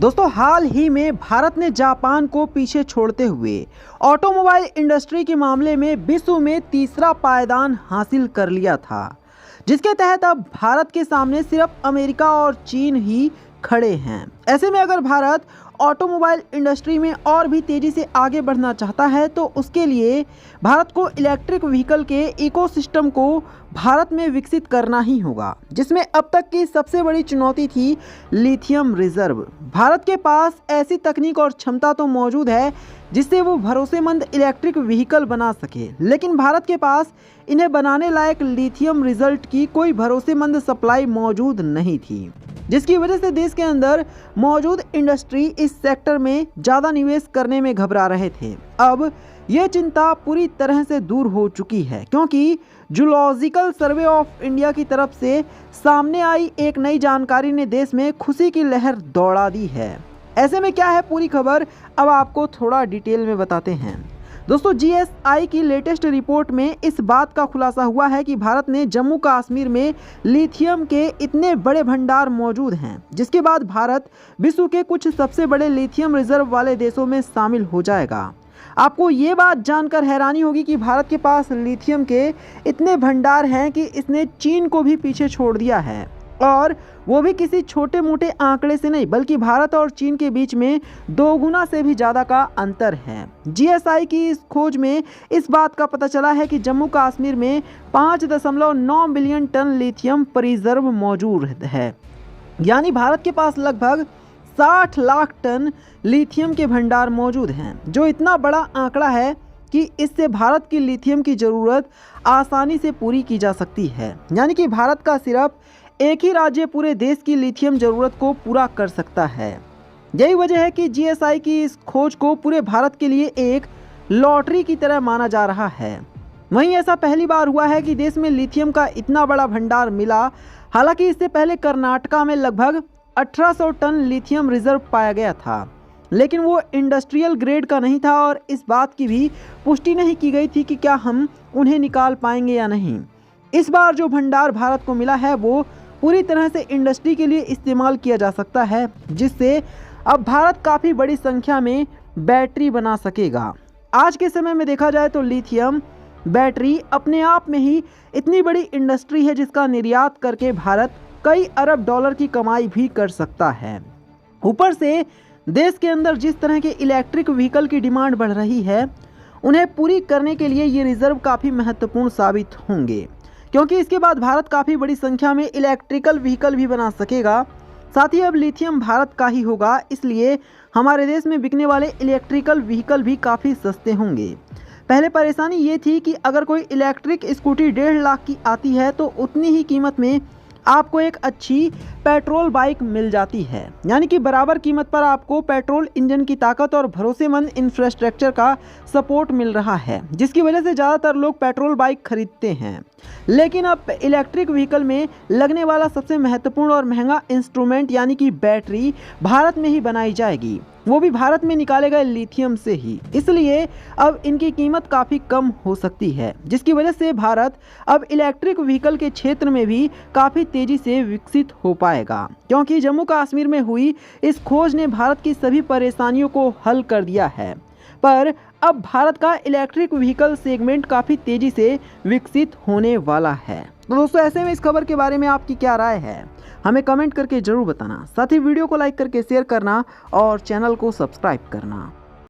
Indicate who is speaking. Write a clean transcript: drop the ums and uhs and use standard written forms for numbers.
Speaker 1: दोस्तों हाल ही में भारत ने जापान को पीछे छोड़ते हुए ऑटोमोबाइल इंडस्ट्री के मामले में विश्व में तीसरा पायदान हासिल कर लिया था, जिसके तहत अब भारत के सामने सिर्फ अमेरिका और चीन ही खड़े हैं। ऐसे में अगर भारत ऑटोमोबाइल इंडस्ट्री में और भी तेजी से आगे बढ़ना चाहता है तो उसके लिए भारत को इलेक्ट्रिक व्हीकल के इकोसिस्टम को भारत में विकसित करना ही होगा, जिसमें अब तक की सबसे बड़ी चुनौती थी लिथियम रिजर्व। भारत के पास ऐसी तकनीक और क्षमता तो मौजूद है जिससे वो भरोसेमंद इलेक्ट्रिक व्हीकल बना सके, लेकिन भारत के पास इन्हें बनाने लायक लिथियम रिजल्ट की कोई भरोसेमंद सप्लाई मौजूद नहीं थी, जिसकी वजह से देश के अंदर मौजूद इंडस्ट्री इस सेक्टर में ज़्यादा निवेश करने में घबरा रहे थे। अब ये चिंता पूरी तरह से दूर हो चुकी है, क्योंकि जूलॉजिकल सर्वे ऑफ इंडिया की तरफ से सामने आई एक नई जानकारी ने देश में खुशी की लहर दौड़ा दी है। ऐसे में क्या है पूरी खबर, अब आपको थोड़ा डिटेल में बताते हैं। दोस्तों जीएसआई की लेटेस्ट रिपोर्ट में इस बात का खुलासा हुआ है कि भारत ने जम्मू कश्मीर में लिथियम के इतने बड़े भंडार मौजूद हैं, जिसके बाद भारत विश्व के कुछ सबसे बड़े लिथियम रिजर्व वाले देशों में शामिल हो जाएगा। आपको ये बात जानकर हैरानी होगी कि भारत के पास लिथियम के इतने भंडार हैं कि इसने चीन को भी पीछे छोड़ दिया है, और वो भी किसी छोटे मोटे आंकड़े से नहीं, बल्कि भारत और चीन के बीच में 2 गुना से भी ज़्यादा का अंतर है। जीएसआई की इस खोज में इस बात का पता चला है कि जम्मू कश्मीर में 5.9 मिलियन टन लिथियम रिजर्व मौजूद है, यानी भारत के पास लगभग 60 लाख टन लिथियम के भंडार मौजूद हैं, जो इतना बड़ा आंकड़ा है कि इससे भारत की लिथियम की ज़रूरत आसानी से पूरी की जा सकती है। यानी कि भारत का सिर्फ एक ही राज्य पूरे देश की लिथियम ज़रूरत को पूरा कर सकता है। यही वजह है कि जीएसआई की इस खोज को पूरे भारत के लिए एक लॉटरी की तरह माना जा रहा है। वहीं ऐसा पहली बार हुआ है कि देश में लिथियम का इतना बड़ा भंडार मिला। हालांकि इससे पहले कर्नाटका में लगभग 1800 टन लिथियम रिजर्व पाया गया था, लेकिन वो इंडस्ट्रियल ग्रेड का नहीं था और इस बात की भी पुष्टि नहीं की गई थी कि क्या हम उन्हें निकाल पाएंगे या नहीं। इस बार जो भंडार भारत को मिला है वो पूरी तरह से इंडस्ट्री के लिए इस्तेमाल किया जा सकता है, जिससे अब भारत काफ़ी बड़ी संख्या में बैटरी बना सकेगा। आज के समय में देखा जाए तो लिथियम बैटरी अपने आप में ही इतनी बड़ी इंडस्ट्री है जिसका निर्यात करके भारत कई अरब डॉलर की कमाई भी कर सकता है। ऊपर से देश के अंदर जिस तरह के इलेक्ट्रिक व्हीकल की डिमांड बढ़ रही है, उन्हें पूरी करने के लिए ये रिजर्व काफ़ी महत्वपूर्ण साबित होंगे, क्योंकि इसके बाद भारत काफ़ी बड़ी संख्या में इलेक्ट्रिकल व्हीकल भी बना सकेगा। साथ ही अब लिथियम भारत का ही होगा, इसलिए हमारे देश में बिकने वाले इलेक्ट्रिकल व्हीकल भी काफ़ी सस्ते होंगे। पहले परेशानी ये थी कि अगर कोई इलेक्ट्रिक स्कूटी 1.5 लाख की आती है तो उतनी ही कीमत में आपको एक अच्छी पेट्रोल बाइक मिल जाती है, यानी कि बराबर कीमत पर आपको पेट्रोल इंजन की ताकत और भरोसेमंद इंफ्रास्ट्रक्चर का सपोर्ट मिल रहा है, जिसकी वजह से ज़्यादातर लोग पेट्रोल बाइक खरीदते हैं। लेकिन अब इलेक्ट्रिक व्हीकल में लगने वाला सबसे महत्वपूर्ण और महंगा इंस्ट्रूमेंट यानी कि बैटरी भारत में ही बनाई जाएगी, वो भी भारत में निकाले गए लिथियम से ही। इसलिए अब इनकी कीमत काफ़ी कम हो सकती है, जिसकी वजह से भारत अब इलेक्ट्रिक व्हीकल के क्षेत्र में भी काफ़ी तेज़ी से विकसित हो पाएगा, क्योंकि जम्मू कश्मीर में हुई इस खोज ने भारत की सभी परेशानियों को हल कर दिया है। पर अब भारत का इलेक्ट्रिक व्हीकल सेगमेंट काफ़ी तेज़ी से विकसित होने वाला है। तो दोस्तों ऐसे में इस खबर के बारे में आपकी क्या राय है, हमें कमेंट करके ज़रूर बताना। साथ ही वीडियो को लाइक करके शेयर करना और चैनल को सब्सक्राइब करना।